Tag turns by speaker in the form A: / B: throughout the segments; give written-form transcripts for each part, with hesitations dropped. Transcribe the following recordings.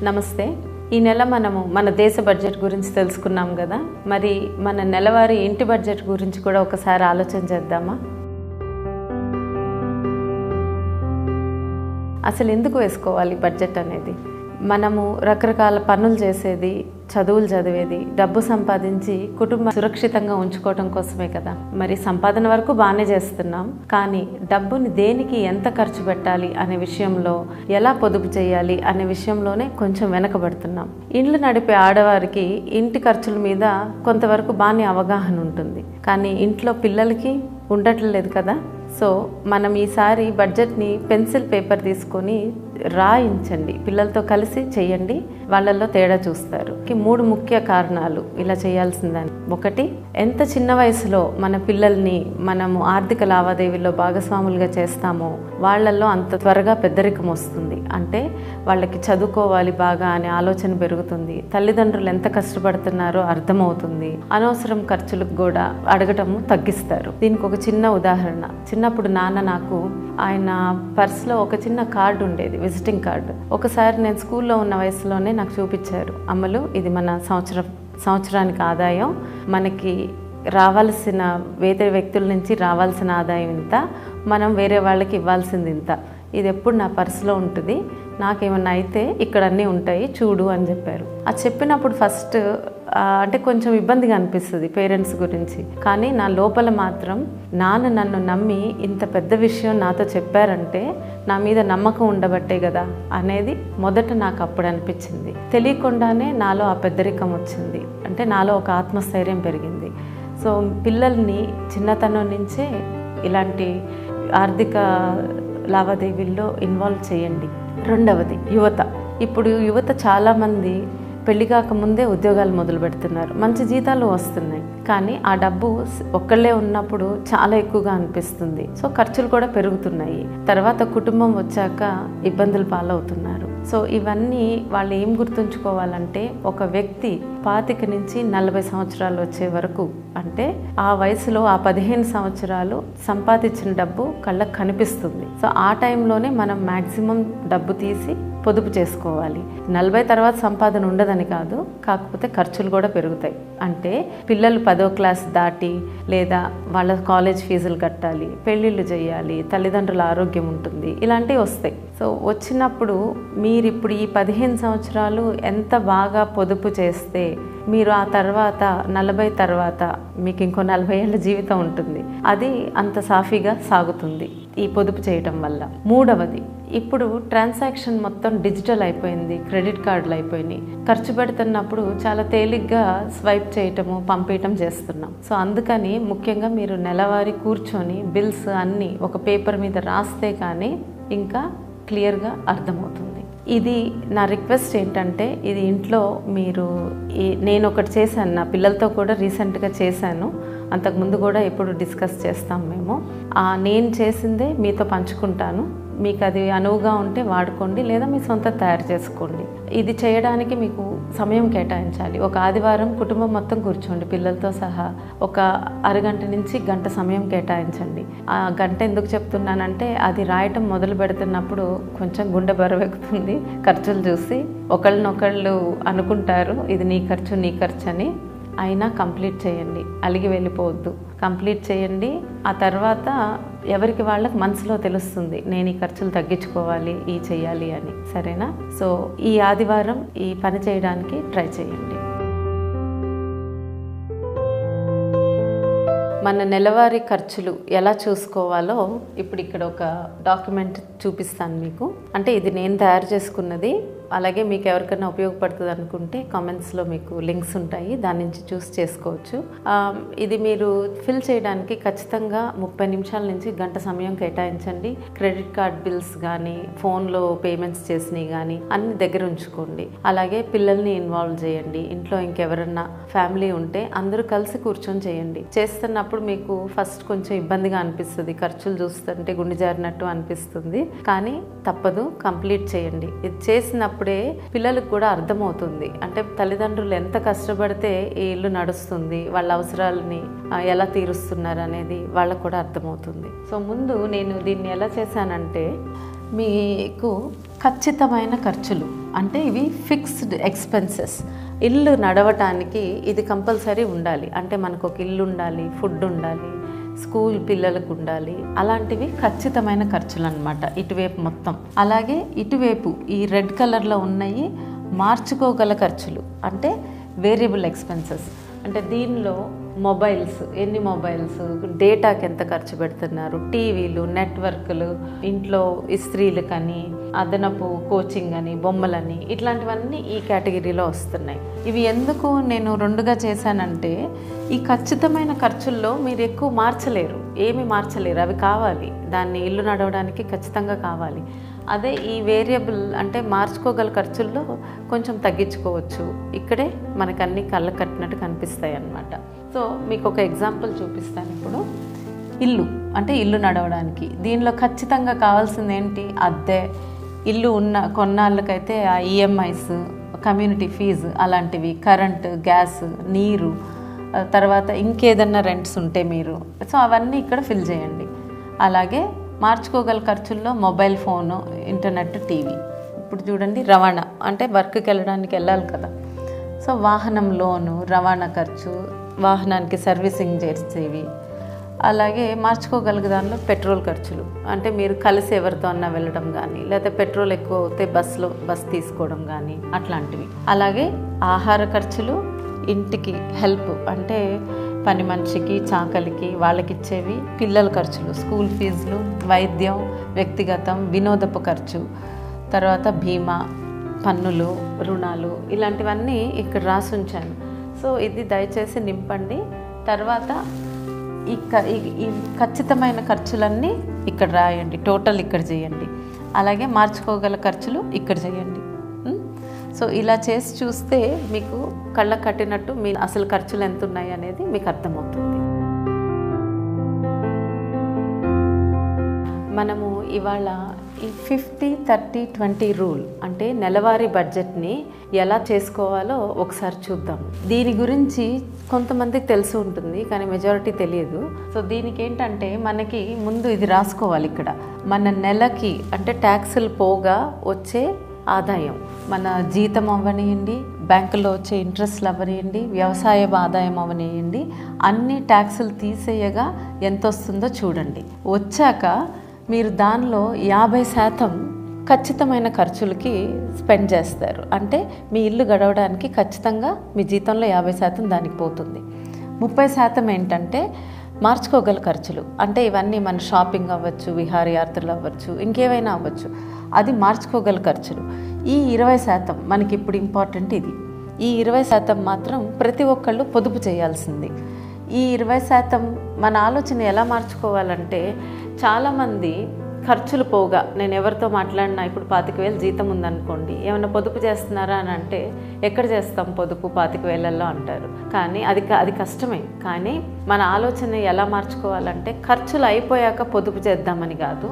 A: నమస్తే. ఈ నెల మనము మన దేశ బడ్జెట్ గురించి తెలుసుకున్నాం కదా. మరి మన నెలవారీ ఇంటి బడ్జెట్ గురించి కూడా ఒకసారి ఆలోచన చేద్దామా? అసలు ఎందుకు వేసుకోవాలి బడ్జెట్ అనేది? మనము రకరకాల పనులు చేసేది, చదువులు చదివేది, డబ్బు సంపాదించి కుటుంబం సురక్షితంగా ఉంచుకోవడం కోసమే కదా. మరి సంపాదన వరకు బాగానే చేస్తున్నాం, కానీ డబ్బుని దేనికి ఎంత ఖర్చు పెట్టాలి అనే విషయంలో, ఎలా పొదుపు చేయాలి అనే విషయంలోనే కొంచెం వెనకబడుతున్నాం. ఇండ్లు నడిపే ఆడవారికి ఇంటి ఖర్చుల మీద కొంతవరకు బాగానే అవగాహన ఉంటుంది, కానీ ఇంట్లో పిల్లలకి ఉండట్లేదు కదా. సో మనం ఈసారి బడ్జెట్ని పెన్సిల్ పేపర్ తీసుకొని రాయించండి, పిల్లలతో కలిసి చేయండి, వాళ్ళల్లో తేడా చూస్తారు. 3 ముఖ్య కారణాలు ఇలా చేయాల్సిందని. 1, ఎంత చిన్న వయసులో మన పిల్లల్ని మనము ఆర్థిక లావాదేవీల్లో భాగస్వాములుగా చేస్తామో వాళ్ళల్లో అంత త్వరగా పెద్దరికం వస్తుంది. అంటే వాళ్ళకి చదువుకోవాలి బాగా అనే ఆలోచన పెరుగుతుంది, తల్లిదండ్రులు ఎంత కష్టపడుతున్నారో అర్థమవుతుంది, అనవసరం ఖర్చులకు కూడా అడగటము తగ్గిస్తారు. దీనికి ఒక చిన్న ఉదాహరణ. చిన్నప్పుడు నాన్న నాకు ఆయన పర్స్లో ఒక చిన్న కార్డు ఉండేది, విజిటింగ్ కార్డు. ఒకసారి నేను స్కూల్లో ఉన్న వయసులోనే నాకు చూపించారు. అమ్మలు, ఇది మన సంవత్సరానికి ఆదాయం, మనకి రావాల్సిన వేరే వ్యక్తుల నుంచి రావాల్సిన ఆదాయం ఇంత, మనం వేరే వాళ్ళకి ఇవ్వాల్సింది ఇంత, ఇది ఎప్పుడు నా పర్సులో ఉంటుంది, నాకేమన్నా అయితే ఇక్కడ అన్నీ ఉంటాయి చూడు అని చెప్పారు. అది చెప్పినప్పుడు ఫస్ట్ అంటే కొంచెం ఇబ్బందిగా అనిపిస్తుంది పేరెంట్స్ గురించి, కానీ నా లోపల మాత్రం నాన్న నన్ను నమ్మి ఇంత పెద్ద విషయం నాతో చెప్పారంటే నా మీద నమ్మకం ఉండబట్టే కదా అనేది మొదట నాకు అప్పుడు అనిపించింది. తెలియకుండానే నాలో ఆ పెద్దరికం వచ్చింది, అంటే నాలో ఒక ఆత్మస్థైర్యం పెరిగింది. సో పిల్లల్ని చిన్నతనం నుంచే ఇలాంటి ఆర్థిక లావాదేవీల్లో ఇన్వాల్వ్ చేయండి. 2వది, యువత. ఇప్పుడు యువత చాలామంది పెళ్లి కాకముందే ఉద్యోగాలు మొదలు పెడుతున్నారు, మంచి జీతాలు వస్తున్నాయి, కానీ ఆ డబ్బు ఒక్కళ్ళే ఉన్నప్పుడు చాలా ఎక్కువగా అనిపిస్తుంది. సో ఖర్చులు కూడా పెరుగుతున్నాయి, తర్వాత కుటుంబం వచ్చాక ఇబ్బందులు పాలవుతున్నారు. సో ఇవన్నీ వాళ్ళు ఏం గుర్తుంచుకోవాలంటే, ఒక వ్యక్తి 25 నుంచి 40 సంవత్సరాలు వచ్చే వరకు, అంటే ఆ వయసులో ఆ 15 సంవత్సరాలు సంపాదించిన డబ్బు కళ్ళకు కనిపిస్తుంది. సో ఆ టైంలోనే మనం మ్యాక్సిమం డబ్బు తీసి పొదుపు చేసుకోవాలి. 40 తర్వాత సంపాదన ఉండదని కాదు, కాకపోతే ఖర్చులు కూడా పెరుగుతాయి. అంటే పిల్లలు 10వ క్లాస్ దాటి లేదా వాళ్ళ కాలేజ్ ఫీజులు కట్టాలి, పెళ్ళిళ్ళు చేయాలి, తల్లిదండ్రుల ఆరోగ్యం ఉంటుంది, ఇలాంటివి వస్తాయి. సో వచ్చినప్పుడు మీరు ఇప్పుడు ఈ 15 సంవత్సరాలు ఎంత బాగా పొదుపు చేస్తే మీరు ఆ తర్వాత 40 తర్వాత మీకు ఇంకో 40 ఏళ్ళ జీవితం ఉంటుంది, అది అంత సాఫీగా సాగుతుంది ఈ పొదుపు చేయటం వల్ల. 3వది, ఇప్పుడు ట్రాన్సాక్షన్ మొత్తం డిజిటల్ అయిపోయింది, క్రెడిట్ కార్డులు అయిపోయినాయి. ఖర్చు పెడుతున్నప్పుడు చాలా తేలిగ్గా స్వైప్ చేయటము, పంపేయటం చేస్తున్నాం. సో అందుకని ముఖ్యంగా మీరు నెలవారీ కూర్చొని బిల్స్ అన్నీ ఒక పేపర్ మీద రాస్తే కానీ ఇంకా క్లియర్గా అర్థమవుతుంది. ఇది నా రిక్వెస్ట్ ఏంటంటే, ఇది ఇంట్లో మీరు నేను ఒకటి చేశాను, నా పిల్లలతో కూడా రీసెంట్గా చేశాను, అంతకుముందు కూడా ఎప్పుడు డిస్కస్ చేస్తాం మేము. నేను చేసిందే మీతో పంచుకుంటాను, మీకు అది అనువుగా ఉంటే వాడుకోండి, లేదా మీ సొంత తయారు చేసుకోండి. ఇది చేయడానికి మీకు సమయం కేటాయించాలి. ఒక ఆదివారం కుటుంబం మొత్తం కూర్చోండి, పిల్లలతో సహా ఒక అరగంట నుంచి గంట సమయం కేటాయించండి. ఆ గంట ఎందుకు చెప్తున్నానంటే, అది రాయటం మొదలు పెడుతున్నప్పుడు కొంచెం గుండె బరువెక్కుతుంది. ఖర్చులు చూసి ఒకళ్ళనొకళ్ళు అనుకుంటారు ఇది నీ ఖర్చు అని. అయినా కంప్లీట్ చేయండి, అలిగి వెళ్ళిపోవద్దు, కంప్లీట్ చేయండి. ఆ తర్వాత ఎవరికి వాళ్ళకి మనసులో తెలుస్తుంది, నేను ఈ ఖర్చులు తగ్గించుకోవాలి, ఈ చెయ్యాలి అని. సరేనా? సో ఈ ఆదివారం ఈ పని చేయడానికి ట్రై చేయండి. మన నెలవారీ ఖర్చులు ఎలా చూసుకోవాలో ఇప్పుడు ఇక్కడ ఒక డాక్యుమెంట్ చూపిస్తాను మీకు. అంటే ఇది నేను తయారు చేసుకున్నది, అలాగే మీకు ఎవరికైనా ఉపయోగపడుతుంది అనుకుంటే కామెంట్స్లో మీకు లింక్స్ ఉంటాయి, దాని నుంచి చూసి చేసుకోవచ్చు. ఇది మీరు ఫిల్ చేయడానికి ఖచ్చితంగా 30 నిమిషాల నుంచి గంట సమయం కేటాయించండి. క్రెడిట్ కార్డ్ బిల్స్ కానీ, ఫోన్లో పేమెంట్స్ చేసినవి కానీ అన్ని దగ్గర ఉంచుకోండి. అలాగే పిల్లల్ని ఇన్వాల్వ్ చేయండి. ఇంట్లో ఇంకెవరన్నా ఫ్యామిలీ ఉంటే అందరూ కలిసి కూర్చొని చేయండి. చేస్తున్నప్పుడు మీకు ఫస్ట్ కొంచెం ఇబ్బందిగా అనిపిస్తుంది, ఖర్చులు చూస్తుంటే గుండె జారినట్టు అనిపిస్తుంది, కానీ తప్పదు, కంప్లీట్ చేయండి. ఇది చేసినప్పుడే పిల్లలకు కూడా అర్థమవుతుంది, అంటే తల్లిదండ్రులు ఎంత కష్టపడితే ఈ ఇల్లు నడుస్తుంది, వాళ్ళ అవసరాలని ఎలా తీరుస్తున్నారు అనేది వాళ్ళకు కూడా అర్థమవుతుంది. సో ముందు నేను దీన్ని ఎలా చేశానంటే, మీకు ఖచ్చితమైన ఖర్చులు అంటే ఇవి ఫిక్స్డ్ ఎక్స్పెన్సెస్. ఇల్లు నడవటానికి ఇది కంపల్సరీ ఉండాలి. అంటే మనకు ఒక ఇల్లు ఉండాలి, ఫుడ్ ఉండాలి, స్కూల్ పిల్లలకు ఉండాలి, అలాంటివి ఖచ్చితమైన ఖర్చులు అన్నమాట ఇటువైపు మొత్తం. అలాగే ఇటువైపు ఈ రెడ్ కలర్లో ఉన్నాయి మార్చుకోగల ఖర్చులు అంటే వేరియబుల్ ఎక్స్పెన్సెస్. అంటే దీనిలో మొబైల్స్, ఎన్ని మొబైల్స్, డేటాకి ఎంత ఖర్చు పెడుతున్నారు, టీవీలు, నెట్వర్క్లు, ఇంట్లో ఇస్త్రీలు కానీ అదనపు కోచింగ్ అని, బొమ్మలని, ఇట్లాంటివన్నీ ఈ కేటగిరీలో వస్తున్నాయి. ఇవి ఎందుకు నేను రెండుగా చేశానంటే ఈ ఖచ్చితమైన ఖర్చుల్లో మీరు ఎక్కువ మార్చలేరు, ఏమి మార్చలేరు, అవి కావాలి, దాన్ని ఇల్లు నడవడానికి ఖచ్చితంగా కావాలి. అదే ఈ వేరియబుల్ అంటే మార్చుకోగల ఖర్చుల్లో కొంచెం తగ్గించుకోవచ్చు. ఇక్కడే మనకు అన్ని కళ్ళ కట్టినట్టు కనిపిస్తాయి అన్నమాట. సో మీకు ఒక ఎగ్జాంపుల్ చూపిస్తాను. ఇప్పుడు ఇల్లు అంటే ఇల్లు నడవడానికి దీనిలో ఖచ్చితంగా కావాల్సింది ఏంటి? అద్దె, ఇల్లు ఉన్న కొన్నాళ్ళకైతే ఆ ఈఎంఐస్, కమ్యూనిటీ ఫీజు అలాంటివి, కరెంటు, గ్యాస్, నీరు, తర్వాత ఇంకేదన్నా రెంట్స్ ఉంటే మీరు సో అవన్నీ ఇక్కడ ఫిల్ చేయండి. అలాగే మార్చుకోగల ఖర్చుల్లో మొబైల్ ఫోను, ఇంటర్నెట్, టీవీ. ఇప్పుడు చూడండి రవాణా అంటే వర్క్కి వెళ్ళాలి కదా, సో వాహనం లోను, రవాణా ఖర్చు, వాహనానికి సర్వీసింగ్ చేసేవి. అలాగే మార్చుకోగలిగే దానిలో పెట్రోల్ ఖర్చులు అంటే మీరు కలిసి ఎవరితో అన్నా వెళ్ళడం కానీ, లేకపోతే పెట్రోల్ ఎక్కువ అవుతే బస్ తీసుకోవడం కానీ అట్లాంటివి. అలాగే ఆహార ఖర్చులు, ఇంటికి హెల్ప్ అంటే పని మనిషికి, చాకలికి, వాళ్ళకి ఇచ్చేవి, పిల్లల ఖర్చులు, స్కూల్ ఫీజులు, వైద్యం, వ్యక్తిగతం, వినోదపు ఖర్చు, తర్వాత బీమా, పన్నులు, రుణాలు, ఇలాంటివన్నీ ఇక్కడ రాసి ఉంచాను. సో ఇది దయచేసి నింపండి. తర్వాత ఈ ఖచ్చితమైన ఖర్చులన్నీ ఇక్కడ రాయండి, టోటల్ ఇక్కడ చేయండి. అలాగే మార్చుకోగల ఖర్చులు ఇక్కడ చేయండి. సో ఇలా చేసి చూస్తే మీకు కళ్ళకు కట్టినట్టు మీ అసలు ఖర్చులు ఎంత ఉన్నాయి అనేది మీకు అర్థమవుతుంది. మనము ఇవాళ ఈ 50-30-20 రూల్ అంటే నెలవారీ బడ్జెట్ని ఎలా చేసుకోవాలో ఒకసారి చూద్దాం. దీని గురించి కొంతమందికి తెలిసి ఉంటుంది కానీ మెజారిటీ తెలియదు. సో దీనికి ఏంటంటే మనకి ముందు ఇది రాసుకోవాలి. ఇక్కడ మన నెలకి అంటే ట్యాక్సులు పోగా వచ్చే ఆదాయం, మన జీతం అవ్వనియండి, బ్యాంకులో వచ్చే ఇంట్రెస్ట్లు అవ్వనియండి, వ్యవసాయ ఆదాయం అవ్వనియండి, అన్ని ట్యాక్సులు తీసేయగా ఎంత వస్తుందో చూడండి. వచ్చాక మీరు దానిలో 50% ఖచ్చితమైన ఖర్చులకి స్పెండ్ చేస్తారు. అంటే మీ ఇల్లు గడవడానికి ఖచ్చితంగా మీ జీతంలో 50% దానికి పోతుంది. 30% ఏంటంటే మార్చుకోగల ఖర్చులు అంటే ఇవన్నీ మన షాపింగ్ అవ్వచ్చు, విహారయాత్రలు అవ్వచ్చు, ఇంకేమైనా అవ్వచ్చు, అది మార్చుకోగల ఖర్చులు. ఈ 20% మనకి ఇప్పుడు ఇంపార్టెంట్. ఇది ఈ 20% మాత్రం ప్రతి ఒక్కళ్ళు పొదుపు చేయాల్సింది. ఈ 20% మన ఆలోచన ఎలా మార్చుకోవాలంటే చాలామంది ఖర్చులు పోగా, నేను ఎవరితో మాట్లాడినా ఇప్పుడు 25,000 జీతం ఉందనుకోండి, ఏమైనా పొదుపు చేస్తున్నారా అని అంటే ఎక్కడ చేస్తాం పొదుపు 25,000లో అంటారు. కానీ అది కష్టమే. కానీ మన ఆలోచన ఎలా మార్చుకోవాలంటే ఖర్చులు అయిపోయాక పొదుపు చేద్దామని కాదు,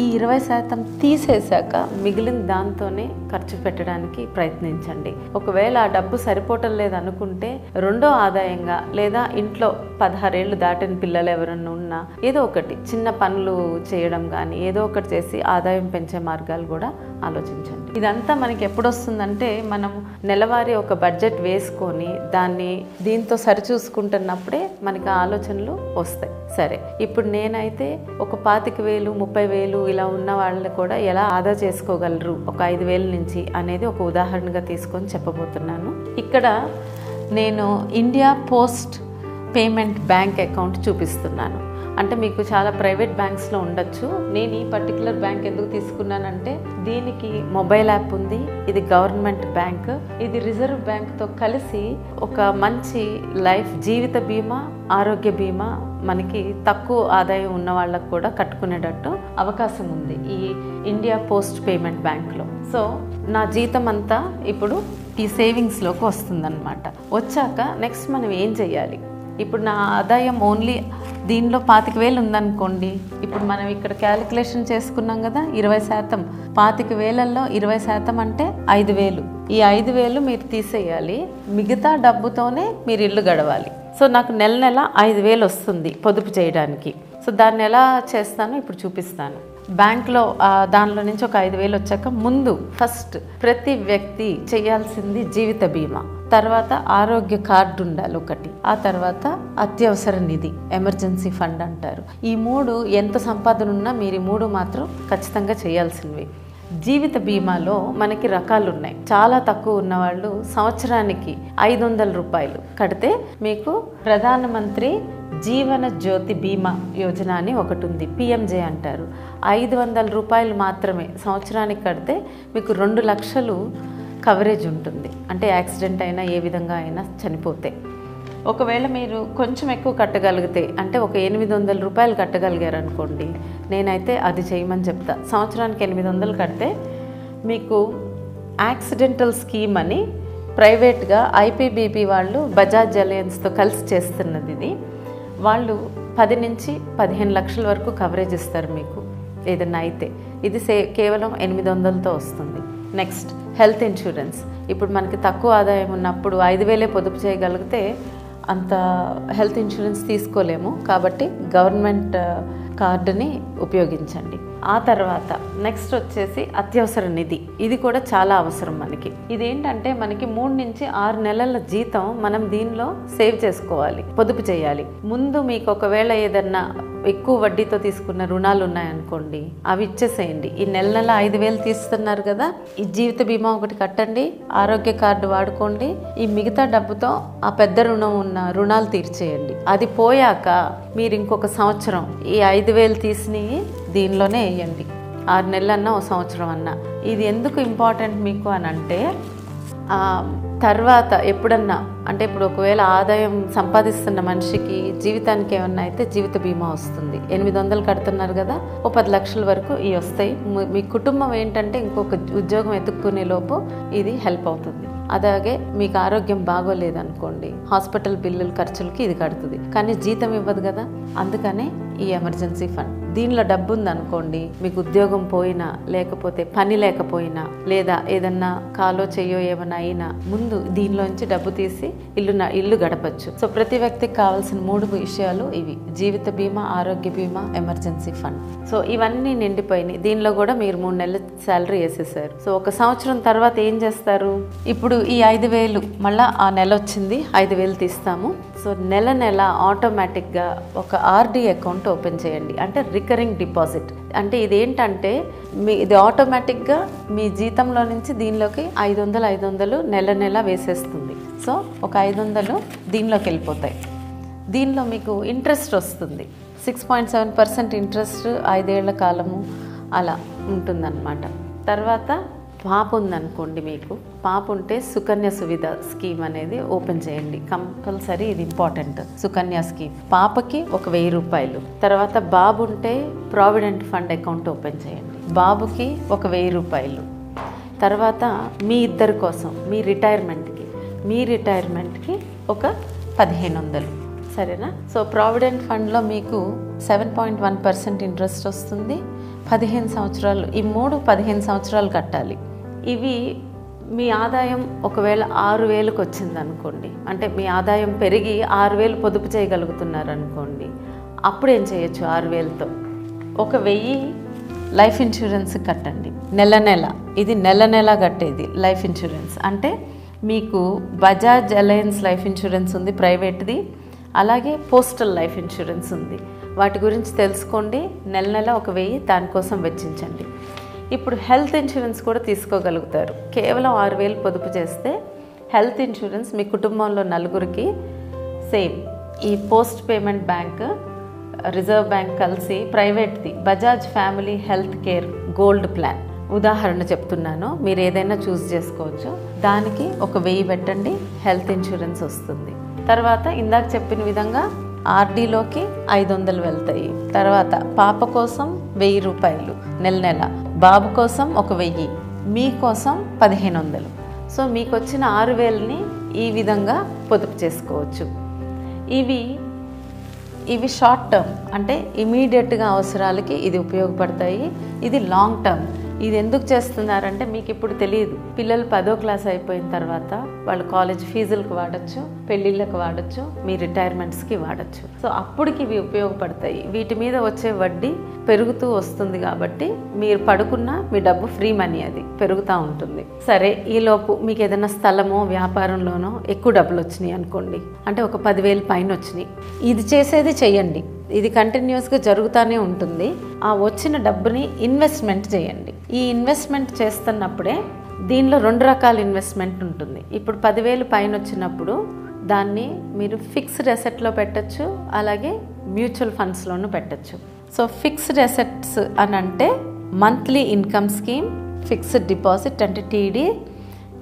A: ఈ 20% తీసేశాక మిగిలిన దాంతోనే ఖర్చు పెట్టడానికి ప్రయత్నించండి. ఒకవేళ ఆ డబ్బు సరిపోవటం లేదనుకుంటే రెండో ఆదాయంగా, లేదా ఇంట్లో 16 ఏళ్ళు దాటిన పిల్లలు ఎవరన్నా ఉన్నా ఏదో ఒకటి చిన్న పనులు చేయడం కానీ ఏదో ఒకటి చేసి ఆదాయం పెంచే మార్గాలు కూడా ఆలోచించండి. ఇదంతా మనకి ఎప్పుడు వస్తుందంటే మనం నెలవారీ ఒక బడ్జెట్ వేసుకొని దాన్ని దీంతో సరిచూసుకుంటున్నప్పుడే మనకి ఆలోచనలు వస్తాయి. సరే, ఇప్పుడు నేనైతే ఒక 25,000, 30,000 ఇలా ఉన్న వాళ్ళు కూడా ఎలా ఆదా చేసుకోగలరు ఒక 5,000 నుంచి అనేది ఒక ఉదాహరణగా తీసుకొని చెప్పబోతున్నాను. ఇక్కడ నేను India post payment bank account చూపిస్తున్నాను. అంటే మీకు చాలా ప్రైవేట్ బ్యాంక్స్లో ఉండొచ్చు. నేను ఈ పర్టికులర్ బ్యాంక్ ఎందుకు తీసుకున్నానంటే దీనికి మొబైల్ యాప్ ఉంది, ఇది గవర్నమెంట్ బ్యాంక్, ఇది రిజర్వ్ బ్యాంక్తో కలిసి ఒక మంచి లైఫ్ జీవిత బీమా, ఆరోగ్య బీమా మనకి తక్కువ ఆదాయం ఉన్న వాళ్ళకు కూడా కట్టుకునేటట్టు అవకాశం ఉంది ఈ ఇండియా పోస్ట్ పేమెంట్ బ్యాంక్లో. సో నా జీతం అంతా ఇప్పుడు ఈ సేవింగ్స్లోకి వస్తుందన్నమాట. వచ్చాక నెక్స్ట్ మనం ఏం చేయాలి? ఇప్పుడు నా ఆదాయం ఓన్లీ దీనిలో 25,000 ఉందనుకోండి. ఇప్పుడు మనం ఇక్కడ క్యాలిక్యులేషన్ చేసుకున్నాం కదా, 20%. 25,000లో 20% అంటే 5,000. ఈ 5,000 మీరు తీసేయాలి, మిగతా డబ్బుతోనే మీరు ఇల్లు గడవాలి. సో నాకు నెల 5,000 వస్తుంది పొదుపు చేయడానికి. సో దాన్ని ఎలా చేస్తానో ఇప్పుడు చూపిస్తాను. బ్యాంక్లో దానిలో నుంచి ఒక 5,000 వచ్చాక ముందు ఫస్ట్ ప్రతి వ్యక్తి చేయాల్సింది జీవిత బీమా, తర్వాత ఆరోగ్య కార్డు ఉండాలి ఒకటి, ఆ తర్వాత అత్యవసర నిధి ఎమర్జెన్సీ ఫండ్ అంటారు. ఈ 3 ఎంత సంపాదన ఉన్నా మీరు ఈ 3 మాత్రం ఖచ్చితంగా చేయాల్సినవి. జీవిత బీమాలో మనకి రకాలు ఉన్నాయి. చాలా తక్కువ ఉన్నవాళ్ళు సంవత్సరానికి 500 రూపాయలు కడితే మీకు ప్రధానమంత్రి జీవన జ్యోతి బీమా యోజన అని ఒకటి ఉంది, పిఎంజే అంటారు. 500 రూపాయలు మాత్రమే సంవత్సరానికి కడితే మీకు 2 లక్షలు కవరేజ్ ఉంటుంది. అంటే యాక్సిడెంట్ అయినా ఏ విధంగా అయినా చనిపోతే. ఒకవేళ మీరు కొంచెం ఎక్కువ కట్టగలిగితే, అంటే ఒక 800 రూపాయలు కట్టగలిగారు అనుకోండి, నేనైతే అది చేయమని చెప్తా. సంవత్సరానికి 800 కడితే మీకు యాక్సిడెంటల్ స్కీమ్ అని ప్రైవేట్గా ఐపీబీబీ వాళ్ళు బజాజ్ అలయన్స్తో కలిసి చేస్తున్నది. ఇది వాళ్ళు 10 నుంచి 15 లక్షల వరకు కవరేజ్ ఇస్తారు మీకు ఏదన్నా అయితే. ఇది కేవలం 800తో వస్తుంది. Next health insurance. ఇప్పుడు మనకి తక్కువ ఆదాయం ఉన్నప్పుడు 5,000 పొదుపు చేయగలిగితే అంత హెల్త్ ఇన్సూరెన్స్ తీసుకోలేము, కాబట్టి గవర్నమెంట్ కార్డుని ఉపయోగించండి. ఆ తర్వాత నెక్స్ట్ వచ్చేసి అత్యవసర నిధి. ఇది కూడా చాలా అవసరం మనకి. ఇదేంటంటే మనకి 3 నుంచి 6 నెలల జీతం మనం దీనిలో సేవ్ చేసుకోవాలి, పొదుపు చేయాలి. ముందు మీకు ఒకవేళ ఏదన్నా ఎక్కువ వడ్డీతో తీసుకున్న రుణాలు ఉన్నాయనుకోండి, అవి ఇచ్చేసేయండి. ఈ నెల 5,000 తీస్తున్నారు కదా, ఈ జీవిత బీమా ఒకటి కట్టండి, ఆరోగ్య కార్డు వాడుకోండి. ఈ మిగతా డబ్బుతో ఆ పెద్ద రుణం ఉన్న రుణాలు తీర్చేయండి. అది పోయాక మీరు ఇంకొక సంవత్సరం ఈ 5,000 తీసినవి దీనిలోనే వేయండి. 6 నెలలన్నా ఒక సంవత్సరం అన్నా. ఇది ఎందుకు ఇంపార్టెంట్ మీకు అని అంటే, తర్వాత ఎప్పుడన్నా అంటే ఇప్పుడు ఒకవేళ ఆదాయం సంపాదిస్తున్న మనిషికి జీవితానికి ఏమన్నా అయితే జీవిత బీమా వస్తుంది. 800 కడుతున్నారు కదా, ఓ 10 లక్షల వరకు ఇవి వస్తాయి. మీ కుటుంబం ఏంటంటే ఇంకొక ఉద్యోగం ఎత్తుక్కునే లోపు ఇది హెల్ప్ అవుతుంది. అలాగే మీకు ఆరోగ్యం బాగోలేదనుకోండి, హాస్పిటల్ బిల్లుల ఖర్చులకి ఇది కడుతుంది, కానీ జీతం ఇవ్వదు కదా. అందుకనే ఈ ఎమర్జెన్సీ ఫండ్. దీనిలో డబ్బు ఉందనుకోండి, మీకు ఉద్యోగం పోయినా, లేకపోతే పని లేకపోయినా, లేదా ఏదన్నా కాలో చెయ్యో ఏమైనా అయినా ముందు దీనిలోంచి డబ్బు తీసి ఇల్లు గడపచ్చు. సో ప్రతి వ్యక్తికి కావాల్సిన 3 విషయాలు ఇవి: జీవిత బీమా, ఆరోగ్య బీమా, ఎమర్జెన్సీ ఫండ్. సో ఇవన్నీ నిండిపోయినాయి. దీనిలో కూడా మీరు 3 నెలల శాలరీ వేసేసారు. సో ఒక సంవత్సరం తర్వాత ఏం చేస్తారు? ఇప్పుడు ఈ 5,000 మళ్ళీ ఆ నెల వచ్చింది, 5,000 తీస్తాము. సో నెల ఆటోమేటిక్గా ఒక ఆర్డీ అకౌంట్ ఓపెన్ చేయండి, అంటే రికరింగ్ డిపాజిట్. అంటే ఇదేంటంటే ఇది ఆటోమేటిక్గా మీ జీతంలో నుంచి దీనిలోకి 500 నెల వేసేస్తుంది. సో ఒక 500 దీనిలోకి వెళ్ళిపోతాయి. దీనిలో మీకు ఇంట్రెస్ట్ వస్తుంది, 6.7% ఇంట్రెస్ట్ 5 ఏళ్ల కాలము అలా ఉంటుందన్నమాట. తర్వాత పాప ఉందనుకోండి, మీకు పాప ఉంటే సుకన్య సువిధ స్కీమ్ అనేది ఓపెన్ చేయండి. కంపల్సరీ ఇది ఇంపార్టెంట్. సుకన్య స్కీమ్ పాపకి ఒక 1,000 రూపాయలు. తర్వాత బాబు ఉంటే ప్రావిడెంట్ ఫండ్ అకౌంట్ ఓపెన్ చేయండి, బాబుకి ఒక 1,000 రూపాయలు. తర్వాత మీ ఇద్దరి కోసం మీ రిటైర్మెంట్కి ఒక 1,500. సరేనా? సో ప్రావిడెంట్ ఫండ్లో మీకు 7.1% ఇంట్రెస్ట్ వస్తుంది. 15 సంవత్సరాలు, ఈ 3 15 సంవత్సరాలు కట్టాలి. ఇవి మీ ఆదాయం ఒకవేళ 6,000కి వచ్చింది అనుకోండి, అంటే మీ ఆదాయం పెరిగి 6,000 పొదుపు చేయగలుగుతున్నారు అనుకోండి, అప్పుడు ఏం చేయొచ్చు? 6,000తో ఒక 1,000 లైఫ్ ఇన్సూరెన్స్ కట్టండి నెల. ఇది నెల కట్టేది లైఫ్ ఇన్సూరెన్స్. అంటే మీకు బజాజ్ అలయన్స్ లైఫ్ ఇన్సూరెన్స్ ఉంది ప్రైవేట్ది, అలాగే పోస్టల్ లైఫ్ ఇన్సూరెన్స్ ఉంది. వాటి గురించి తెలుసుకోండి. నెల ఒక 1,000 దానికోసం వెచ్చించండి. ఇప్పుడు హెల్త్ ఇన్సూరెన్స్ కూడా తీసుకోగలుగుతారు. కేవలం 6,000 పొదుపు చేస్తే హెల్త్ ఇన్సూరెన్స్ మీ కుటుంబంలో 4కి సేమ్. ఈ post payment bank, reserve bank కలిసి ప్రైవేట్ది Bajaj family health care gold plan ఉదాహరణ చెప్తున్నాను, మీరు ఏదైనా చూస్ చేసుకోవచ్చు. దానికి ఒక 1,000 పెట్టండి, హెల్త్ ఇన్సూరెన్స్ వస్తుంది. తర్వాత ఇందాక చెప్పిన విధంగా ఆర్డీలోకి 500 వెళ్తాయి. తర్వాత పాప కోసం 1,000 రూపాయలు నెల, బాబు కోసం ఒక 1,000, మీకోసం 1,500. సో మీకు వచ్చిన 6,000ని ఈ విధంగా పొదుపు చేసుకోవచ్చు. ఇవి షార్ట్ టర్మ్, అంటే ఇమీడియట్గా అవసరాలకి ఇది ఉపయోగపడతాయి. ఇది లాంగ్ టర్మ్, ఇది ఎందుకు చేస్తున్నారంటే మీకు ఇప్పుడు తెలియదు. పిల్లలు 10వ క్లాస్ అయిపోయిన తర్వాత వాళ్ళు కాలేజ్ ఫీజులకు వాడచ్చు, పెళ్ళిళ్ళకి వాడచ్చు, మీ రిటైర్మెంట్స్కి వాడచ్చు. సో అప్పటికి ఇవి ఉపయోగపడతాయి. వీటి మీద వచ్చే వడ్డీ పెరుగుతూ వస్తుంది కాబట్టి మీరు పడుకున్నా మీ డబ్బు ఫ్రీ మనీ, అది పెరుగుతూ ఉంటుంది. సరే, ఈలోపు మీకు ఏదైనా స్థలమో వ్యాపారంలోనో ఎక్కువ డబ్బులు వచ్చినాయి అనుకోండి, అంటే ఒక 10,000 పైన వచ్చినాయి. ఇది చేసేది చెయ్యండి, ఇది కంటిన్యూస్గా జరుగుతూనే ఉంటుంది. ఆ వచ్చిన డబ్బుని ఇన్వెస్ట్మెంట్ చేయండి. ఈ ఇన్వెస్ట్మెంట్ చేస్తున్నప్పుడే దీనిలో 2 రకాల ఇన్వెస్ట్మెంట్ ఉంటుంది. ఇప్పుడు 10,000 పైన వచ్చినప్పుడు దాన్ని మీరు ఫిక్స్డ్ అసెట్లో పెట్టచ్చు, అలాగే మ్యూచువల్ ఫండ్స్లోనూ పెట్టచ్చు. సో ఫిక్స్డ్ అసెట్స్ అని అంటే monthly income scheme, fixed deposit అంటే టీడీ,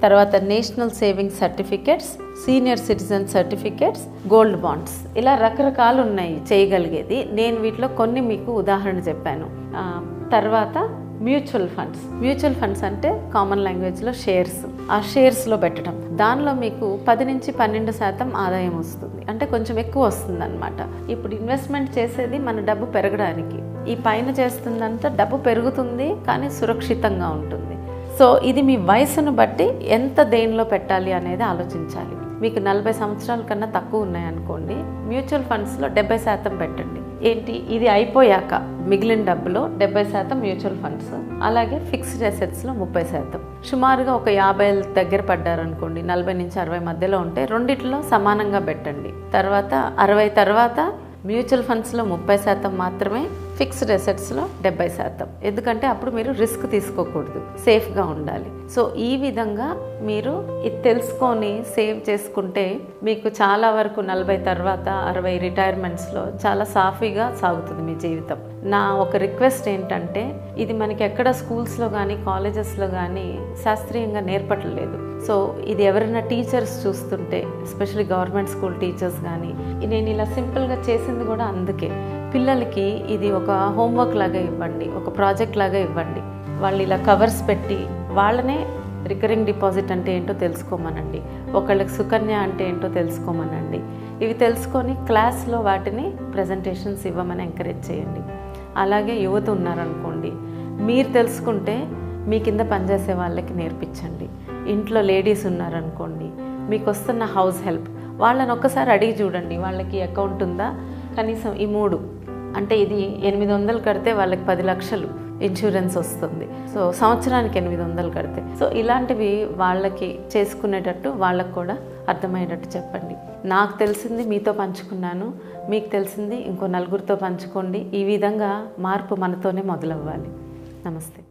A: తర్వాత national savings certificates, senior citizen certificates, gold bonds, ఇలా రకరకాలు ఉన్నాయి చేయగలిగేది. నేను వీటిలో కొన్ని మీకు ఉదాహరణ చెప్పాను. తర్వాత మ్యూచువల్ ఫండ్స్ అంటే కామన్ లాంగ్వేజ్లో షేర్స్. ఆ షేర్స్లో పెట్టడం, దానిలో మీకు 10 నుంచి 12% ఆదాయం వస్తుంది, అంటే కొంచెం ఎక్కువ వస్తుంది అనమాట. ఇప్పుడు ఇన్వెస్ట్మెంట్ చేసేది మన డబ్బు పెరగడానికి, ఈ పైన చేస్తుందంతా డబ్బు పెరుగుతుంది కానీ సురక్షితంగా ఉంటుంది. సో ఇది మీ వయసును బట్టి ఎంత దేనిలో పెట్టాలి అనేది ఆలోచించాలి. మీకు 40 సంవత్సరాల కన్నా తక్కువ ఉన్నాయనుకోండి, మ్యూచువల్ ఫండ్స్లో 70% పెట్టండి. ఏంటి, ఇది అయిపోయాక మిగిలిన డబ్బులో 70% మ్యూచువల్ ఫండ్స్, అలాగే ఫిక్స్డ్ అసెట్స్లో 30%. సుమారుగా ఒక 50 దగ్గర పడ్డారనుకోండి, 40 నుంచి 60 మధ్యలో ఉంటే రెండిట్లో సమానంగా పెట్టండి. తర్వాత 60 తర్వాత మ్యూచువల్ ఫండ్స్లో 30% మాత్రమే, ఫిక్స్డ్ అసెట్స్లో 70%. ఎందుకంటే అప్పుడు మీరు రిస్క్ తీసుకోకూడదు, సేఫ్గా ఉండాలి. సో ఈ విధంగా మీరు ఇది తెలుసుకొని సేవ్ చేసుకుంటే మీకు చాలా వరకు 40 తర్వాత 60 రిటైర్మెంట్స్లో చాలా సాఫీగా సాగుతుంది మీ జీవితం. నా ఒక రిక్వెస్ట్ ఏంటంటే, ఇది మనకి ఎక్కడ స్కూల్స్లో కానీ కాలేజెస్లో కానీ శాస్త్రీయంగా నేర్పట్లేదు. సో ఇది ఎవరైనా టీచర్స్ చూస్తుంటే, ఎస్పెషల్లీ గవర్నమెంట్ స్కూల్ టీచర్స్ కానీ, నేను ఇలా సింపుల్గా చేసింది కూడా అందుకే. పిల్లలకి ఇది ఒక హోంవర్క్ లాగా ఇవ్వండి, ఒక ప్రాజెక్ట్ లాగా ఇవ్వండి. వాళ్ళు ఇలా కవర్స్ పెట్టి వాళ్ళనే రికరింగ్ డిపాజిట్ అంటే ఏంటో తెలుసుకోమనండి, ఒకళ్ళకి సుకన్య అంటే ఏంటో తెలుసుకోమనండి. ఇవి తెలుసుకొని క్లాస్లో వాటిని ప్రజెంటేషన్స్ ఇవ్వమని ఎంకరేజ్ చేయండి. అలాగే యువత ఉన్నారనుకోండి, మీరు తెలుసుకుంటే మీ కింద పనిచేసే వాళ్ళకి నేర్పించండి. ఇంట్లో లేడీస్ ఉన్నారనుకోండి, మీకు వస్తున్న హౌస్ హెల్ప్ వాళ్ళని ఒక్కసారి అడిగి చూడండి, వాళ్ళకి అకౌంట్ ఉందా, కనీసం ఈ 3 అంటే ఇది 800 కడితే వాళ్ళకి 10 లక్షలు ఇన్సూరెన్స్ వస్తుంది. సో సంవత్సరానికి 800 కడితే, సో ఇలాంటివి వాళ్ళకి చేసుకునేటట్టు వాళ్ళకు కూడా అర్థమయ్యేటట్టు చెప్పండి. నాకు తెలిసింది మీతో పంచుకున్నాను, మీకు తెలిసింది ఇంకో 4గురితో పంచుకోండి. ఈ విధంగా మార్పు మనతోనే మొదలవ్వాలి. నమస్తే.